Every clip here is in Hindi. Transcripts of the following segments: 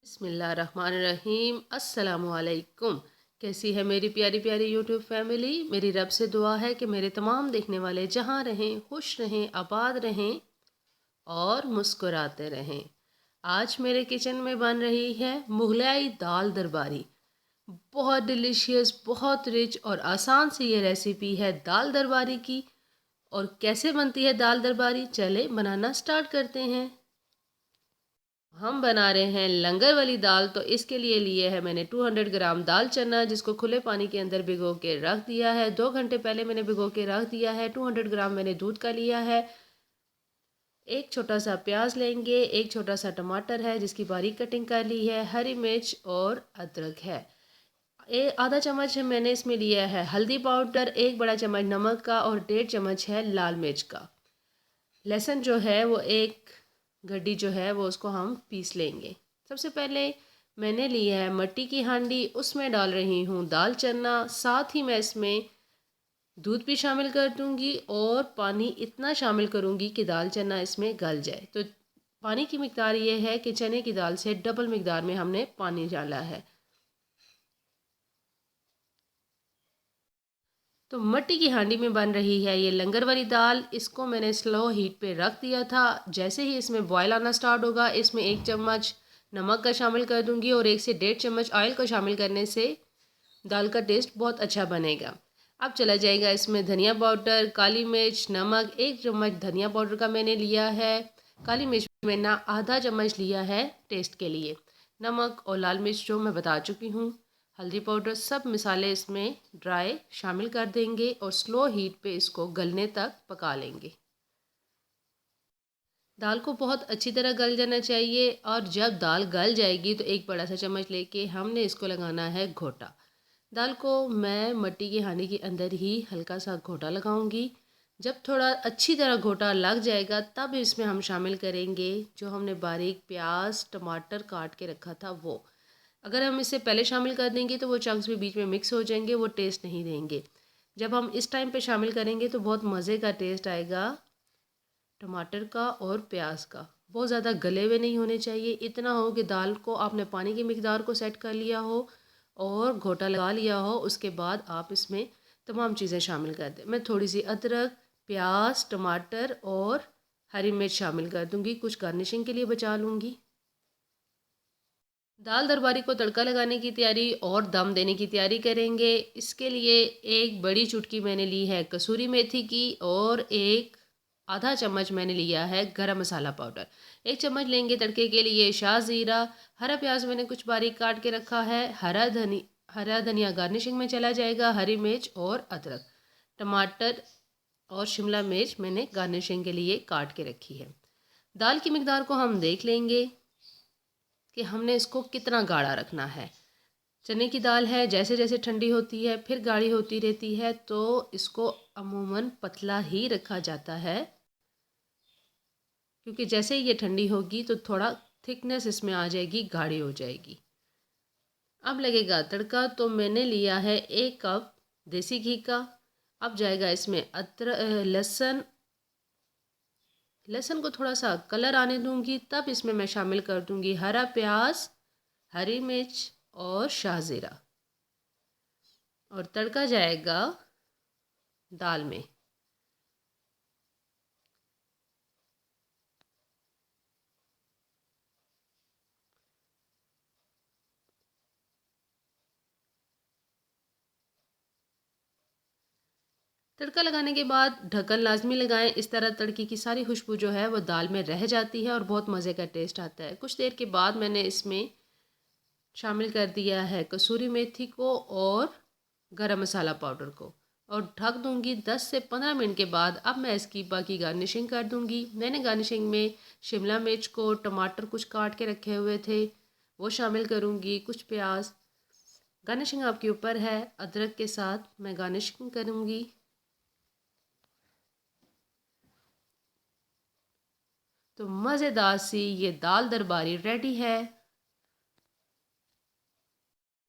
बिस्मिल्लाहिर्रहमानिर्रहीम। अस्सलामुअलैकुम। कैसी है मेरी प्यारी प्यारी यूट्यूब फैमिली। मेरी रब से दुआ है कि मेरे तमाम देखने वाले जहाँ रहें, खुश रहें, आबाद रहें और मुस्कुराते रहें। आज मेरे किचन में बन रही है मुगलाई दाल दरबारी। बहुत डिलीशियस, बहुत रिच और आसान सी ये रेसिपी है दाल दरबारी की। और कैसे बनती है दाल दरबारी, चले बनाना स्टार्ट करते हैं। हम बना रहे हैं लंगर वाली दाल, तो इसके लिए लिए है मैंने 200 ग्राम दाल चना, जिसको खुले पानी के अंदर भिगो के रख दिया है। 2 घंटे पहले मैंने भिगो के रख दिया है। 200 ग्राम मैंने दूध का लिया है। एक छोटा सा प्याज लेंगे, एक छोटा सा टमाटर है जिसकी बारीक कटिंग कर ली है, हरी मिर्च और अदरक है। आधा चम्मच मैंने इसमें लिया है हल्दी पाउडर, एक बड़ा चम्मच नमक का और 1.5 चम्मच है लाल मिर्च का। लहसुन जो है वो एक गड्डी जो है वो उसको हम पीस लेंगे। सबसे पहले मैंने लिया है मट्टी की हांडी, उसमें डाल रही हूँ दाल चना। साथ ही मैं इसमें दूध भी शामिल कर दूँगी और पानी इतना शामिल करूँगी कि दाल चना इसमें गल जाए। तो पानी की मिकदार ये है कि चने की दाल से डबल मिकदार में हमने पानी डाला है। तो मट्टी की हांडी में बन रही है ये लंगर वाली दाल। इसको मैंने स्लो हीट पे रख दिया था। जैसे ही इसमें बॉयल आना स्टार्ट होगा, इसमें 1 चम्मच नमक का शामिल कर दूंगी और 1 से 1.5 चम्मच ऑयल को शामिल करने से दाल का टेस्ट बहुत अच्छा बनेगा। अब चला जाएगा इसमें धनिया पाउडर, काली मिर्च, नमक। 1 चम्मच धनिया पाउडर का मैंने लिया है। काली मिर्च मैंने आधा चम्मच लिया है टेस्ट के लिए। नमक और लाल मिर्च जो मैं बता चुकी हूँ, हल्दी पाउडर, सब मसाले इसमें ड्राई शामिल कर देंगे और स्लो हीट पे इसको गलने तक पका लेंगे। दाल को बहुत अच्छी तरह गल जाना चाहिए और जब दाल गल जाएगी तो एक बड़ा सा चम्मच लेके हमने इसको लगाना है घोटा। दाल को मैं मट्टी की हांडी के अंदर ही हल्का सा घोटा लगाऊंगी। जब थोड़ा अच्छी तरह घोटा लग जाएगा तब इसमें हम शामिल करेंगे जो हमने बारीक प्याज टमाटर काट के रखा था वो। अगर हम इसे पहले शामिल कर देंगे तो वो चंक्स भी बीच में मिक्स हो जाएंगे, वो टेस्ट नहीं देंगे। जब हम इस टाइम पे शामिल करेंगे तो बहुत मज़े का टेस्ट आएगा टमाटर का और प्याज का। बहुत ज़्यादा गले हुए नहीं होने चाहिए, इतना हो कि दाल को आपने पानी की मिकदार को सेट कर लिया हो और घोटा लगा लिया हो। उसके बाद आप इसमें तमाम चीज़ें शामिल कर दें। मैं थोड़ी सी अदरक, प्याज, टमाटर और हरी मिर्च शामिल कर दूँगी, कुछ गार्निशिंग के लिए बचा लूँगी। दाल दरबारी को तड़का लगाने की तैयारी और दम देने की तैयारी करेंगे। इसके लिए एक बड़ी चुटकी मैंने ली है कसूरी मेथी की और एक आधा चम्मच मैंने लिया है गरम मसाला पाउडर। 1 चम्मच लेंगे तड़के के लिए शाह ज़ीरा। हरा प्याज मैंने कुछ बारीक काट के रखा है। हरा धनिया गार्निशिंग में चला जाएगा। हरी मिर्च और अदरक, टमाटर और शिमला मिर्च मैंने गार्निशिंग के लिए काट के रखी है। दाल की मिकदार को हम देख लेंगे कि हमने इसको कितना गाढ़ा रखना है। चने की दाल है, जैसे जैसे ठंडी होती है फिर गाढ़ी होती रहती है, तो इसको अमूमन पतला ही रखा जाता है, क्योंकि जैसे ही ये ठंडी होगी तो थोड़ा थिकनेस इसमें आ जाएगी, गाढ़ी हो जाएगी। अब लगेगा तड़का, तो मैंने लिया है 1 कप देसी घी का। अब जाएगा इसमें लहसुन। लहसुन को थोड़ा सा कलर आने दूंगी, तब इसमें मैं शामिल कर दूंगी हरा प्याज, हरी मिर्च और शाहजीरा। और तड़का जाएगा दाल में। तड़का लगाने के बाद ढक्कन लाजमी लगाएं। इस तरह तड़के की सारी खुशबू जो है वो दाल में रह जाती है और बहुत मज़े का टेस्ट आता है। कुछ देर के बाद मैंने इसमें शामिल कर दिया है कसूरी मेथी को और गरम मसाला पाउडर को और ढक दूंगी। 10 से 15 मिनट के बाद अब मैं इसकी बाकी गार्निशिंग कर दूंगी। मैंने गार्निशिंग में शिमला मिर्च को, टमाटर कुछ काट के रखे हुए थे वो शामिल करूंगी, कुछ प्याज। गार्निशिंग आपके ऊपर है। अदरक के साथ मैं गार्निशिंग करूंगी। तो मज़ेदार सी ये दाल दरबारी रेडी है।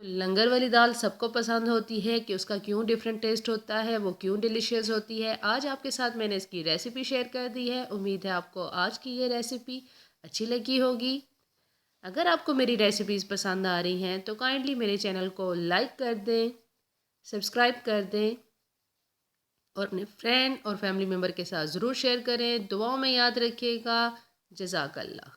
लंगर वाली दाल सबको पसंद होती है कि उसका क्यों डिफरेंट टेस्ट होता है, वो क्यों डिलीशियस होती है। आज आपके साथ मैंने इसकी रेसिपी शेयर कर दी है। उम्मीद है आपको आज की ये रेसिपी अच्छी लगी होगी। अगर आपको मेरी रेसिपीज़ पसंद आ रही हैं तो काइंडली मेरे चैनल को लाइक कर दें, सब्सक्राइब कर दें और अपने फ्रेंड और फैमिली मेम्बर के साथ ज़रूर शेयर करें। दुआओं में याद रखिएगा। जज़ाकल्लाह।